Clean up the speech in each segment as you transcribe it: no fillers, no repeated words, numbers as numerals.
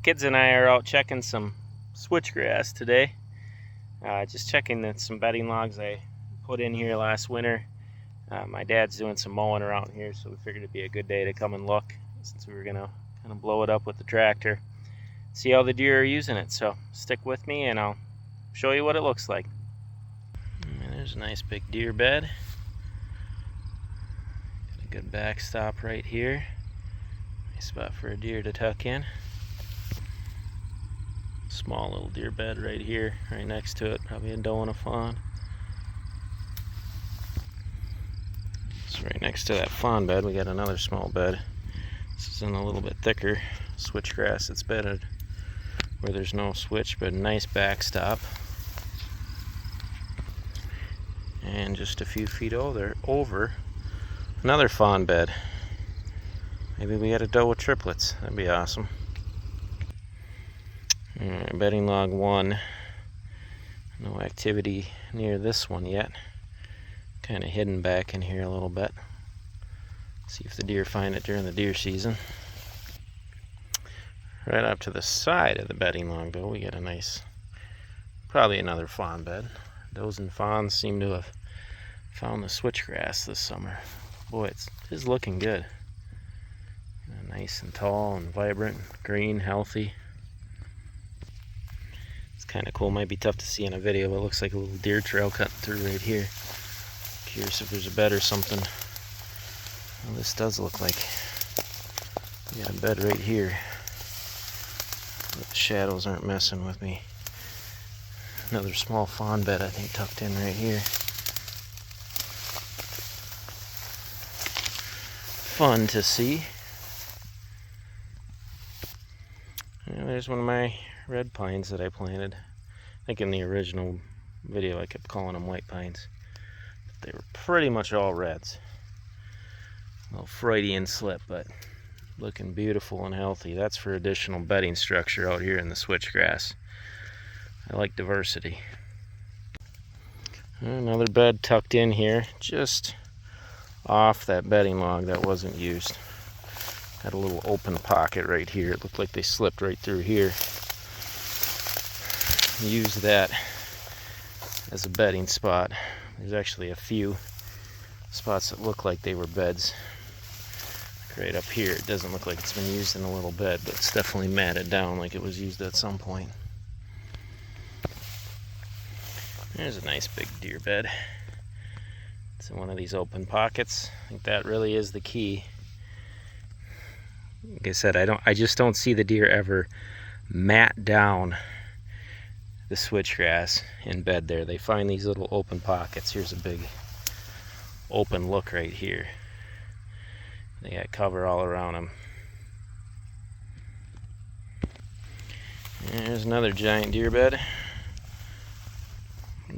kids and I are out checking some switchgrass today. Just checking some bedding logs I put in here last winter. My dad's doing some mowing around here, so we figured it'd be a good day to come and look, since we were gonna kind of blow it up with the tractor, see how the deer are using it. So stick with me and I'll show you what it looks like. And there's a nice big deer bed. Got a good backstop right here. Nice spot for a deer to tuck in. Small little deer bed right here, right next to it, probably a doe and a fawn. So right next to that fawn bed we got another small bed. This is in a little bit thicker switchgrass. It's bedded where there's no switch, but a nice backstop. And just a few feet over another fawn bed. Maybe we got a doe with triplets. That'd be awesome. Alright, bedding log 1. No activity near this one yet. Kind of hidden back in here a little bit. See if the deer find it during the deer season. Right up to the side of the bedding log though, we got a nice, probably another fawn bed. Does and fawns seem to have found the switchgrass this summer. Boy, it is looking good. Nice and tall and vibrant, green, healthy. It's kind of cool. Might be tough to see in a video, but it looks like a little deer trail cutting through right here. Curious if there's a bed or something. Well, this does look like we got a bed right here. But the shadows aren't messing with me. Another small fawn bed, I think, tucked in right here. Fun to see. And there's one of my red pines that I planted. I think in the original video I kept calling them white pines. But they were pretty much all reds. A little Freudian slip, but looking beautiful and healthy. That's for additional bedding structure out here in the switchgrass. I like diversity. Another bed tucked in here, just off that bedding log that wasn't used. Got a little open pocket right here. It looked like they slipped right through here. Use that as a bedding spot. There's actually a few spots that look like they were beds. Like right up here, it doesn't look like it's been used in a little bed, but it's definitely matted down like it was used at some point. There's a nice big deer bed. It's in one of these open pockets. I think that really is the key. Like I said, I just don't see the deer ever mat down the switchgrass in bed there. They find these little open pockets. Here's a big open look right here. They got cover all around them. And there's another giant deer bed.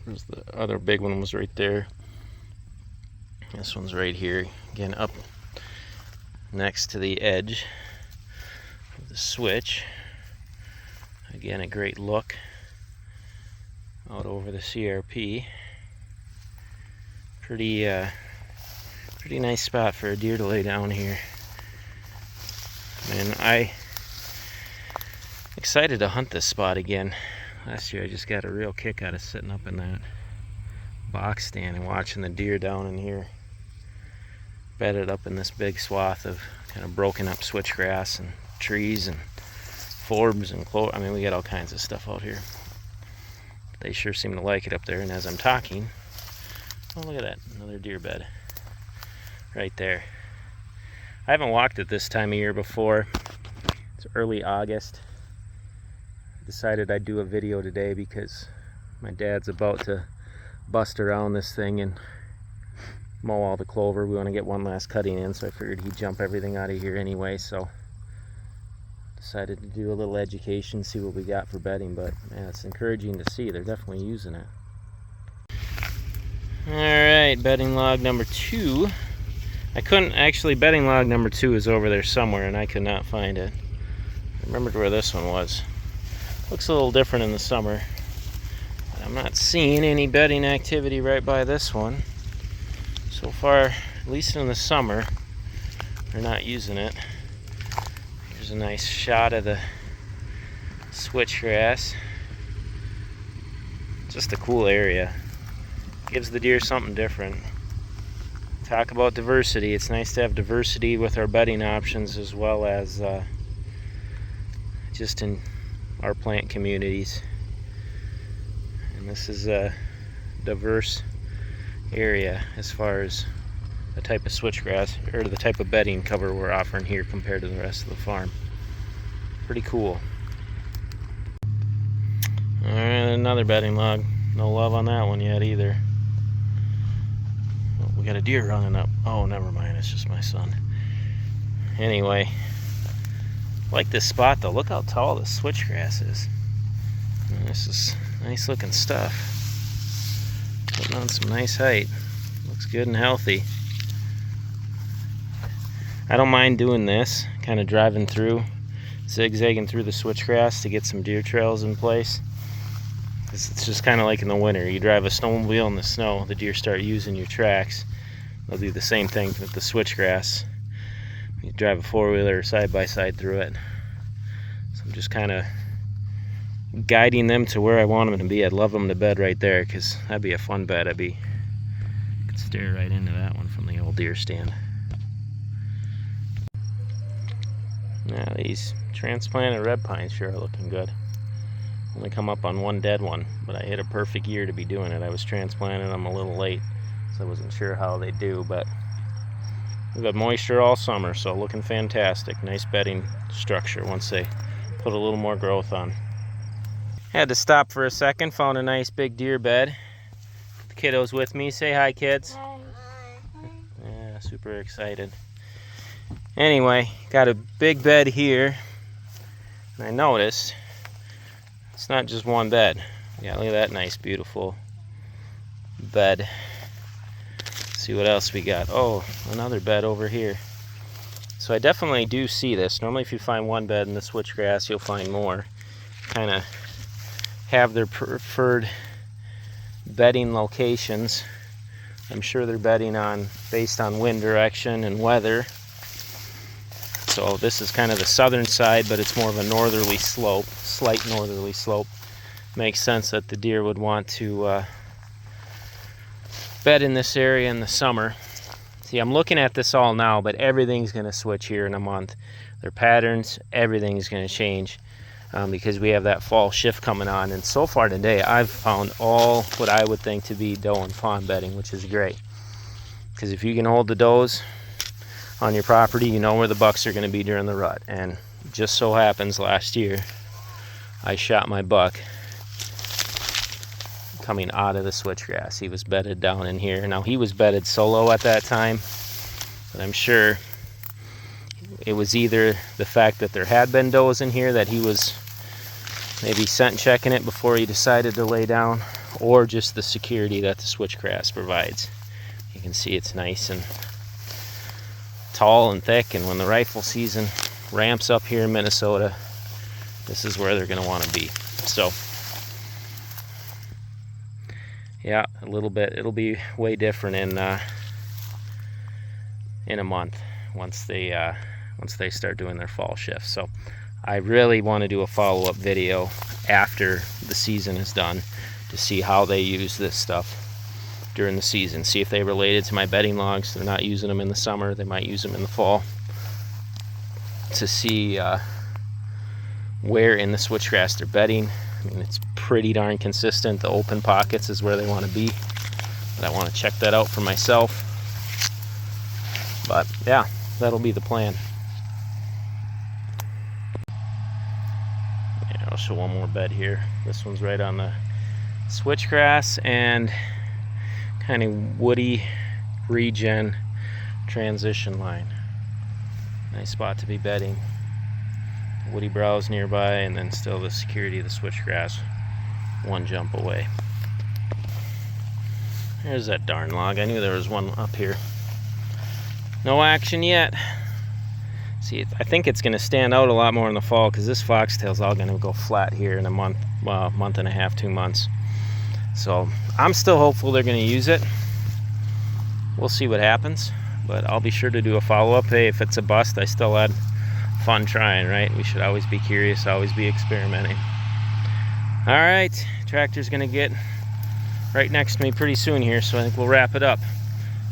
There's the other big one was right there. This one's right here. Again, up next to the edge of the switch. Again, a great look out over the CRP. Pretty nice spot for a deer to lay down here. And I'm excited to hunt this spot again. Last year I just got a real kick out of sitting up in that box stand and watching the deer down in here, bedded up in this big swath of kind of broken up switchgrass and trees and forbs and clover. I mean, we got all kinds of stuff out here. They sure seem to like it up there. And as I'm talking, oh, look at that, another deer bed right there. I haven't walked it this time of year before. It's early August. Decided I'd do a video today because my dad's about to bust around this thing and mow all the clover. We want to get one last cutting in, so I figured he'd jump everything out of here anyway. So decided to do a little education, see what we got for bedding. But man, it's encouraging to see they're definitely using it. Alright, bedding log number 2. I couldn't actually, bedding log number 2 is over there somewhere and I could not find it. I remembered where this one was. Looks a little different in the summer. I'm not seeing any bedding activity right by this one. So far, at least in the summer, they're not using it. Here's a nice shot of the switchgrass. Just a cool area. Gives the deer something different. Talk about diversity. It's nice to have diversity with our bedding options as well as just in our plant communities. And this is a diverse area as far as the type of switchgrass or the type of bedding cover we're offering here compared to the rest of the farm. Pretty cool. Alright, another bedding log. No love on that one yet either. Oh, we got a deer running up. Oh, never mind, it's just my son. Anyway, I like this spot though. Look how tall this switchgrass is. And this is nice looking stuff. Putting on some nice height. Looks good and healthy. I don't mind doing this, kind of driving through, zigzagging through the switchgrass to get some deer trails in place. It's just kind of like in the winter. You drive a snowmobile in the snow, the deer start using your tracks. They'll do the same thing with the switchgrass. You drive a four-wheeler side by side through it. So I'm just kind of guiding them to where I want them to be. I'd love them to bed right there because that'd be a fun bed. I could stare right into that one from the old deer stand. Now these transplanted red pines sure are looking good. Only come up on one dead one, but I hit a perfect year to be doing it. I was transplanting them a little late, so I wasn't sure how they do, but we've got moisture all summer, so looking fantastic. Nice bedding structure once they put a little more growth on. Had to stop for a second, found a nice big deer bed. The kiddos with me. Say hi, kids. Hi. Yeah, super excited. Anyway, got a big bed here, and I noticed it's not just one bed. Yeah, look at that nice, beautiful bed. Let's see what else we got. Oh, another bed over here. So I definitely do see this. Normally if you find one bed in the switchgrass, you'll find more. Kind of have their preferred bedding locations. I'm sure they're bedding based on wind direction and weather. So this is kind of the southern side, but it's more of a northerly slope, slight northerly slope. Makes sense that the deer would want to bed in this area in the summer. See, I'm looking at this all now, but everything's going to switch here in a month. Their patterns, everything's going to change because we have that fall shift coming on. And so far today, I've found all what I would think to be doe and fawn bedding, which is great. Because if you can hold the does on your property, you know where the bucks are going to be during the rut. And just so happens last year I shot my buck coming out of the switchgrass. He was bedded down in here. Now he was bedded solo at that time, but I'm sure it was either the fact that there had been does in here that he was maybe scent checking it before he decided to lay down, or just the security that the switchgrass provides. You can see it's nice and tall and thick, and when the rifle season ramps up here in Minnesota, this is where they're going to want to be. So yeah, a little bit, it'll be way different in a month once they start doing their fall shift. So I really want to do a follow-up video after the season is done to see how they use this stuff during the season. See if they related to my bedding logs. They're not using them in the summer, they might use them in the fall. To see where in the switchgrass they're bedding. I mean, it's pretty darn consistent. The open pockets is where they want to be, but I want to check that out for myself. But yeah, that'll be the plan. Yeah, I'll show one more bed here. This one's right on the switchgrass and kind of woody regen transition line. Nice spot to be bedding. Woody browse nearby, and then still the security of the switchgrass one jump away. There's that darn log. I knew there was one up here. No action yet. See, I think it's going to stand out a lot more in the fall because this foxtail's all going to go flat here in a month, well, month and a half, 2 months. So I'm still hopeful they're going to use it. We'll see what happens, but I'll be sure to do a follow-up. Hey, if it's a bust, I still had fun trying, right? We should always be curious, always be experimenting. All right, tractor's gonna get right next to me pretty soon here, so I think we'll wrap it up.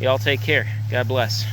Y'all take care. God bless.